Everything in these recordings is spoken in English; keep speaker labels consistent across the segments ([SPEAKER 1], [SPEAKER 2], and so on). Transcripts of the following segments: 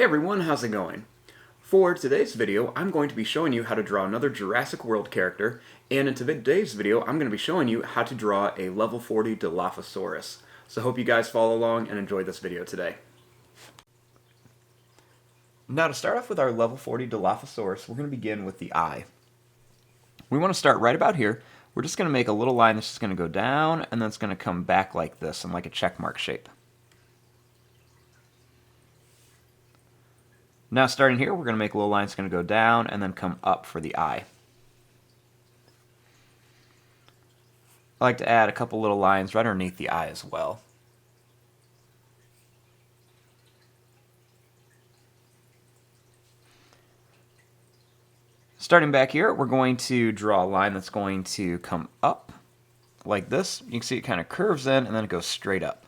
[SPEAKER 1] Hey everyone, how's it going? For today's video, I'm going to be showing you how to draw another Jurassic World character, and in today's video, I'm going to be showing you how to draw a level 40 Dilophosaurus. So I hope you guys follow along and enjoy this video today. Now to start off with our level 40 Dilophosaurus, we're going to begin with the eye. We want to start right about here. We're just going to make a little line that's just going to go down, and then it's going to come back like this in like a check mark shape. Now starting here, we're going to make a little line that's going to go down and then come up for the eye. I like to add a couple little lines right underneath the eye as well. Starting back here, we're going to draw a line that's going to come up like this. You can see it kind of curves in and then it goes straight up.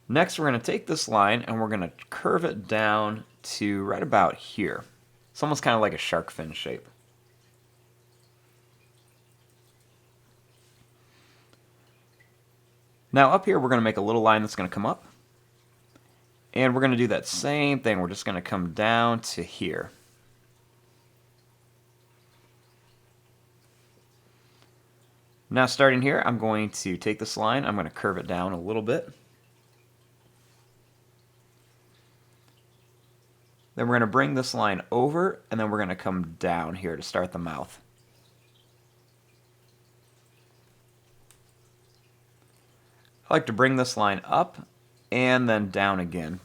[SPEAKER 1] Next, we're going to take this line and we're going to curve it down to right about here. It's almost kind of like a shark fin shape. Now up here, we're going to make a little line that's going to come up. And we're going to do that same thing. We're just going to come down to here. Now starting here, I'm going to take this line, I'm going to curve it down a little bit. Then we're going to bring this line over, and then we're going to come down here to start the mouth. I like to bring this line up and then down again.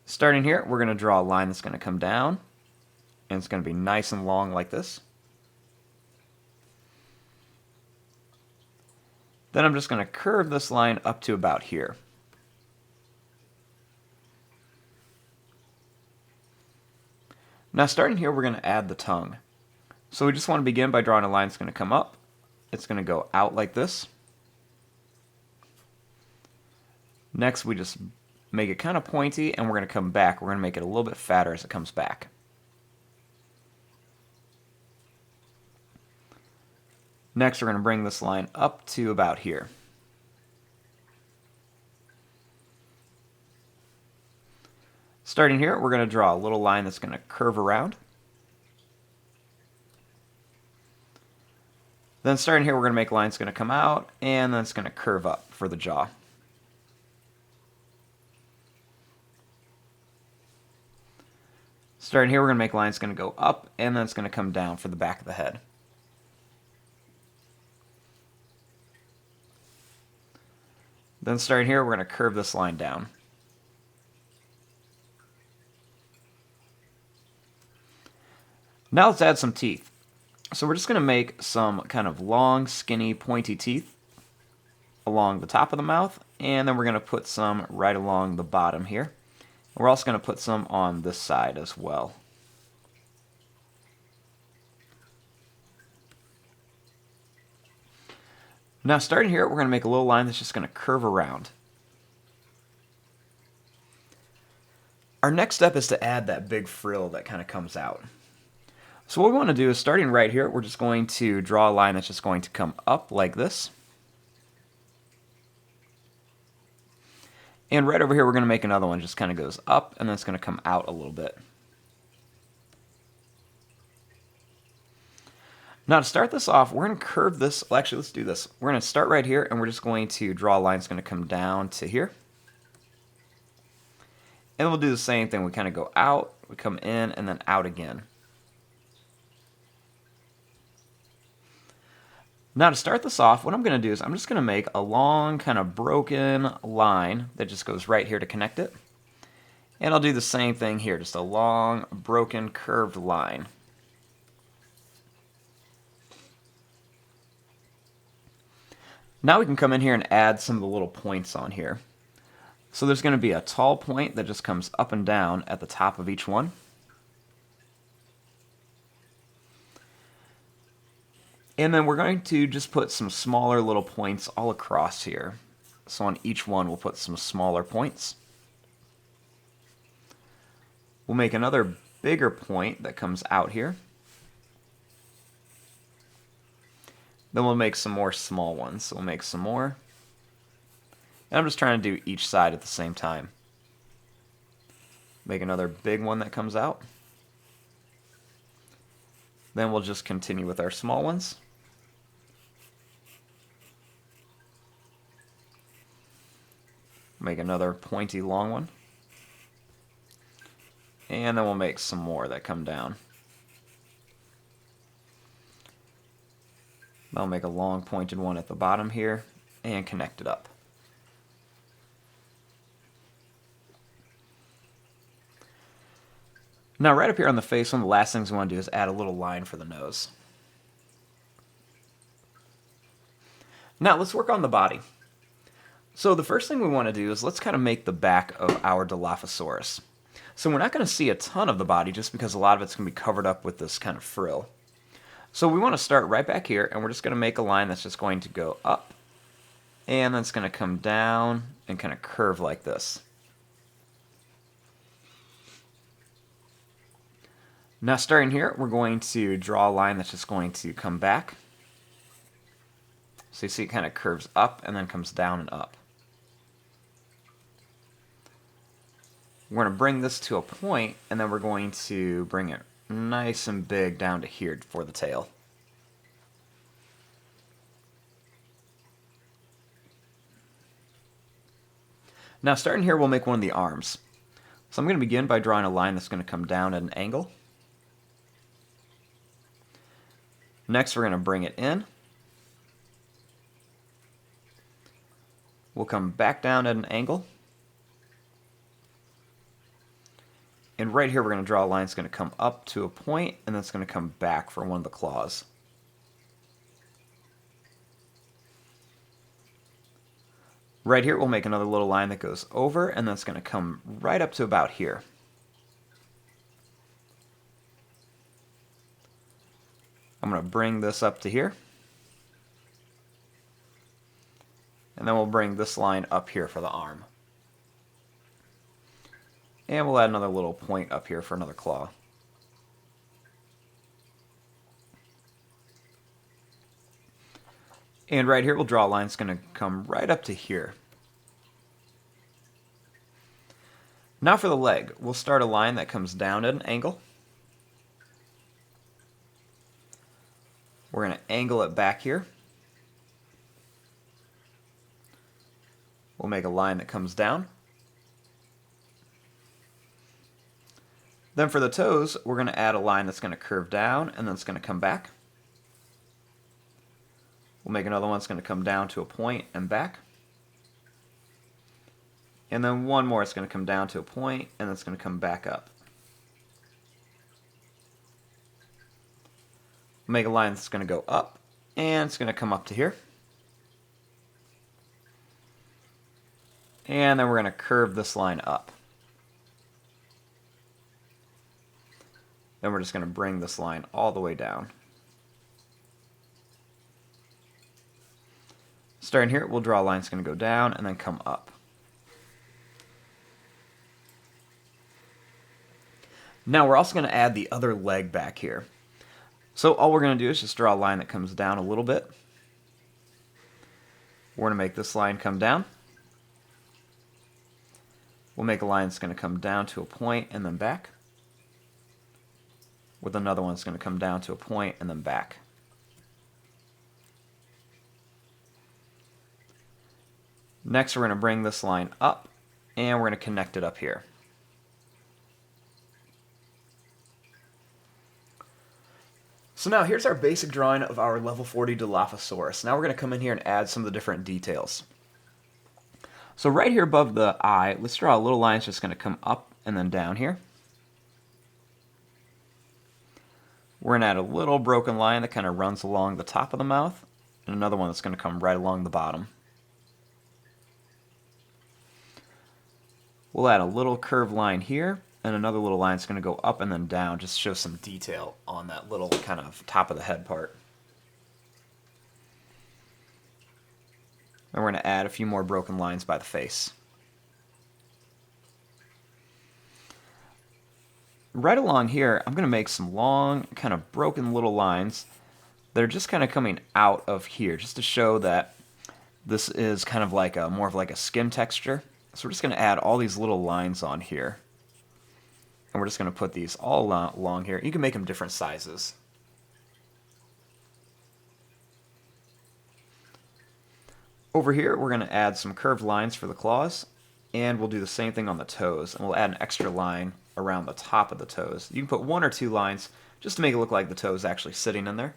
[SPEAKER 1] Starting here, we're going to draw a line that's going to come down, and it's going to be nice and long like this. Then I'm just going to curve this line up to about here. Now starting here, we're going to add the tongue. So we just want to begin by drawing a line that's going to come up. It's going to go out like this. Next, we just make it kind of pointy, and we're going to come back. We're going to make it a little bit fatter as it comes back. Next, we're going to bring this line up to about here. Starting here, we're going to draw a little line that's going to curve around. Then starting here, we're going to make lines going to come out, and then it's going to curve up for the jaw. Starting here, we're going to make lines going to go up, and then it's going to come down for the back of the head. Then starting here, we're going to curve this line down. Now let's add some teeth. So we're just going to make some kind of long, skinny, pointy teeth along the top of the mouth, and then we're going to put some right along the bottom here. We're also going to put some on this side as well. Now starting here, we're going to make a little line that's just going to curve around. Our next step is to add that big frill that kind of comes out. So what we want to do is, starting right here, we're just going to draw a line that's just going to come up like this. And right over here, we're going to make another one, just kind of goes up, and then it's going to come out a little bit. Now to start this off, we're going to curve this. Well, actually, let's do this. We're going to start right here, and we're just going to draw a line that's going to come down to here. And we'll do the same thing. We kind of go out, we come in, and then out again. Now to start this off, what I'm going to do is I'm just going to make a long kind of broken line that just goes right here to connect it. And I'll do the same thing here, just a long, broken, curved line. Now we can come in here and add some of the little points on here. So there's going to be a tall point that just comes up and down at the top of each one. And then we're going to just put some smaller little points all across here. So on each one, we'll put some smaller points. We'll make another bigger point that comes out here. Then we'll make some more small ones. So we'll make some more. And I'm just trying to do each side at the same time. Make another big one that comes out. Then we'll just continue with our small ones. Make another pointy long one. And then we'll make some more that come down. I'll make a long pointed one at the bottom here and connect it up. Now right up here on the face, one of the last things we want to do is add a little line for the nose. Now let's work on the body. So the first thing we want to do is let's kind of make the back of our Dilophosaurus. So we're not going to see a ton of the body just because a lot of it's going to be covered up with this kind of frill. So we want to start right back here, and we're just going to make a line that's just going to go up, and then it's going to come down and kind of curve like this. Now starting here, we're going to draw a line that's just going to come back. So you see it kind of curves up and then comes down and up. We're going to bring this to a point, and then we're going to bring it nice and big down to here for the tail. Now starting here, we'll make one of the arms. So I'm going to begin by drawing a line that's going to come down at an angle. Next, we're going to bring it in. We'll come back down at an angle. And right here, we're going to draw a line that's going to come up to a point, and then it's going to come back for one of the claws. Right here, we'll make another little line that goes over, and then it's going to come right up to about here. I'm going to bring this up to here. And then we'll bring this line up here for the arm. And we'll add another little point up here for another claw. And right here, we'll draw a line that's going to come right up to here. Now for the leg, we'll start a line that comes down at an angle. We're going to angle it back here. We'll make a line that comes down. Then for the toes, we're going to add a line that's going to curve down, and then it's going to come back. We'll make another one that's going to come down to a point and back. And then one more, it's going to come down to a point, and then it's going to come back up. Make a line that's going to go up, and it's going to come up to here. And then we're going to curve this line up. Then we're just going to bring this line all the way down. Starting here, we'll draw a line that's going to go down and then come up. Now we're also going to add the other leg back here. So all we're going to do is just draw a line that comes down a little bit. We're going to make this line come down. We'll make a line that's going to come down to a point and then back. With another one that's going to come down to a point and then back. Next, we're going to bring this line up, and we're going to connect it up here. So now here's our basic drawing of our level 40 Dilophosaurus. Now we're going to come in here and add some of the different details. So right here above the eye, let's draw a little line that's just going to come up and then down here. We're going to add a little broken line that kind of runs along the top of the mouth, and another one that's going to come right along the bottom. We'll add a little curved line here, and another little line that's going to go up and then down, just to show some detail on that little kind of top of the head part. And we're going to add a few more broken lines by the face. Right along here, I'm going to make some long, kind of broken little lines they're just kind of coming out of here, just to show that this is kind of like more of like a skin texture. So we're just going to add all these little lines on here. And we're just going to put these all along here. You can make them different sizes. Over here, we're going to add some curved lines for the claws. And we'll do the same thing on the toes. And we'll add an extra line around the top of the toes. You can put 1 or 2 lines just to make it look like the toe is actually sitting in there.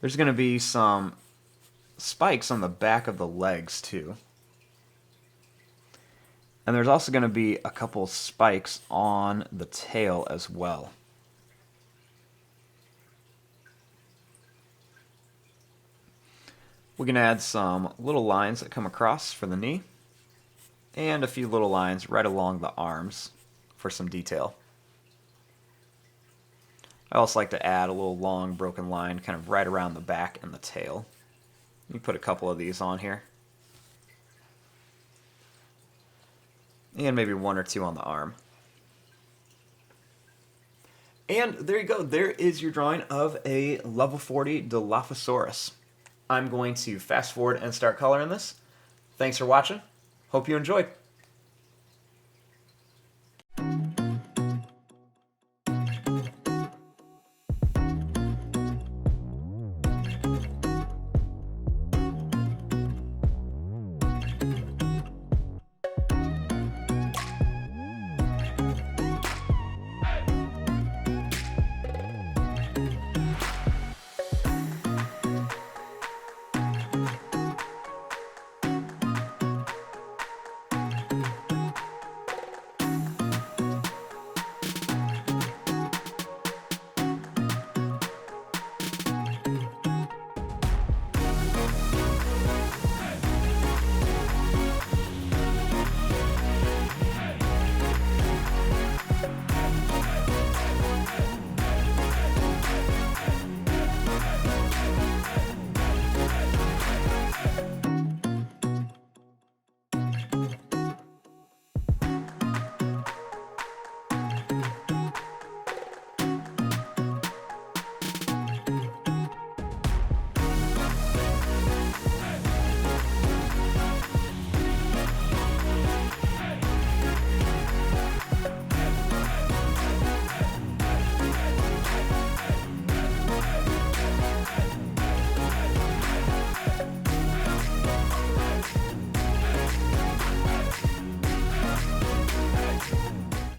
[SPEAKER 1] There's going to be some spikes on the back of the legs too. And there's also going to be a couple spikes on the tail as well. We can add some little lines that come across for the knee, and a few little lines right along the arms for some detail. I also like to add a little long broken line kind of right around the back and the tail. You put a couple of these on here. And maybe 1 or 2 on the arm. And there you go. There is your drawing of a level 40 Dilophosaurus. I'm going to fast forward and start coloring this. Thanks for watching. Hope you enjoyed.